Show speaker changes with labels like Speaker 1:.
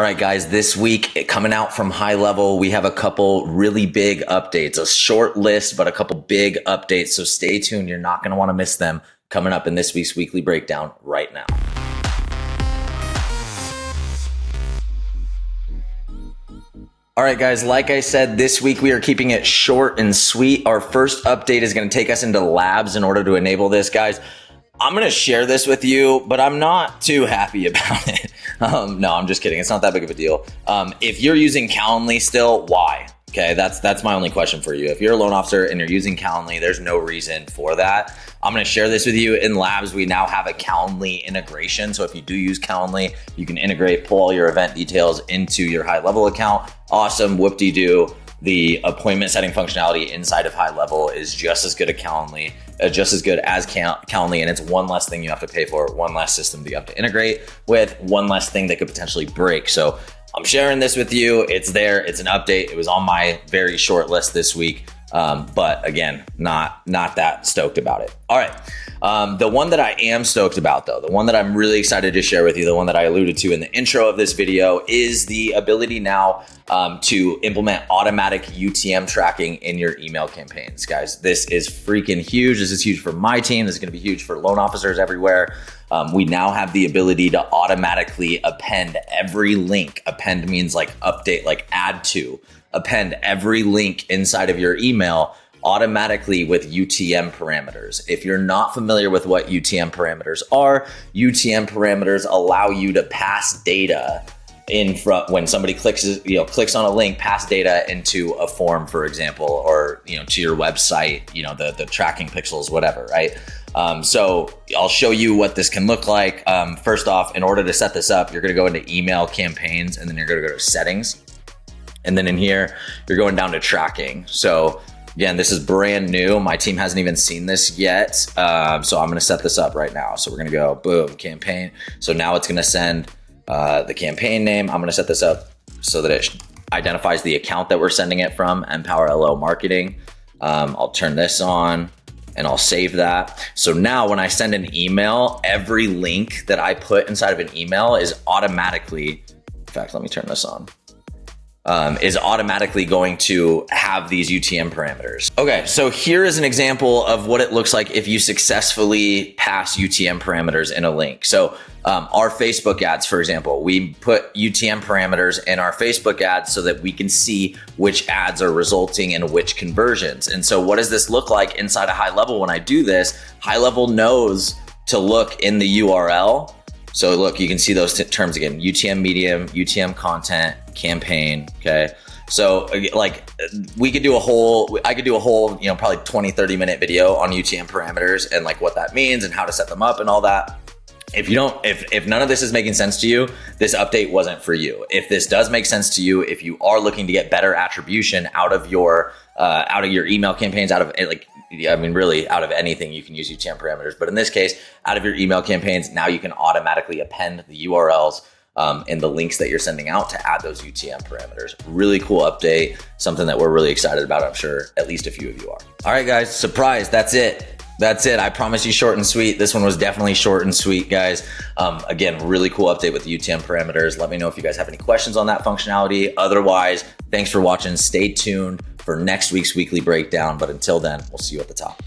Speaker 1: right, guys, this week coming out from HighLevel, we have a couple really big updates, a short list, but a couple big updates. So stay tuned. You're not going to want to miss them coming up in this week's weekly breakdown right now. All right, guys, like I said, this week we are keeping it short and sweet. Our first update is going to take us into labs in order to enable this, guys. I'm going to share this with you, but I'm not too happy about it. No, I'm just kidding. It's not that big of a deal. If you're using Calendly still, why? Okay, that's my only question for you. If you're a loan officer and you're using Calendly, there's no reason for that. I'm going to share this with you. In labs, we now have a Calendly integration. So if you do use Calendly, you can integrate, pull all your event details into your HighLevel account. Awesome, whoop-de-doo. The appointment setting functionality inside of HighLevel is just as good as Calendly, and it's one less thing you have to pay for, one less system that you have to integrate with, one less thing that could potentially break. So I'm sharing this with you. It's there. It's an update. It was on my very short list this week. But again, not that stoked about it. All right. The one that I am stoked about though, the one that I'm really excited to share with you, the one that I alluded to in the intro of this video is the ability now to implement automatic UTM tracking in your email campaigns. Guys, this is freaking huge. This is huge for my team. This is going to be huge for loan officers everywhere. We now have the ability to automatically append every link. Append means like update, like add to. Append every link inside of your email automatically with UTM parameters. If you're not familiar with what UTM parameters are, UTM parameters allow you to pass data in front when somebody clicks on a link, pass data into a form, for example, or to your website, the tracking pixels, whatever, right? So I'll show you what this can look like. First off, in order to set this up, you're going to go into email campaigns, and then you're going to go to settings. And then in here, you're going down to tracking. So again, this is brand new. My team hasn't even seen this yet. So I'm going to set this up right now. So we're going to go boom, campaign. So now it's going to send the campaign name. I'm going to set this up so that it identifies the account that we're sending it from, Empower LO Marketing. I'll turn this on and I'll save that. So now when I send an email, every link that I put inside of an email is automatically, in fact, let me turn this on. Is automatically going to have these UTM parameters. Okay, so here is an example of what it looks like if you successfully pass UTM parameters in a link. So our Facebook ads, for example, we put UTM parameters in our Facebook ads so that we can see which ads are resulting in which conversions. And so what does this look like inside of HighLevel when I do this? HighLevel knows to look in the URL. So look, you can see those terms again, UTM medium, UTM content, campaign, okay? So like I could do a whole, probably 20, 30 minute video on UTM parameters and like what that means and how to set them up and all that. If none of this is making sense to you, this update wasn't for you. If this does make sense to you, if you are looking to get better attribution out of your email campaigns, really out of anything, you can use UTM parameters. But in this case, out of your email campaigns, now you can automatically append the URLs and the links that you're sending out to add those UTM parameters. Really cool update, something that we're really excited about. I'm sure at least a few of you are. All right, guys, surprise, that's it. I promise you short and sweet. This one was definitely short and sweet, guys. Again, really cool update with the UTM parameters. Let me know if you guys have any questions on that functionality. Otherwise, thanks for watching. Stay tuned for next week's weekly breakdown. But until then, we'll see you at the top.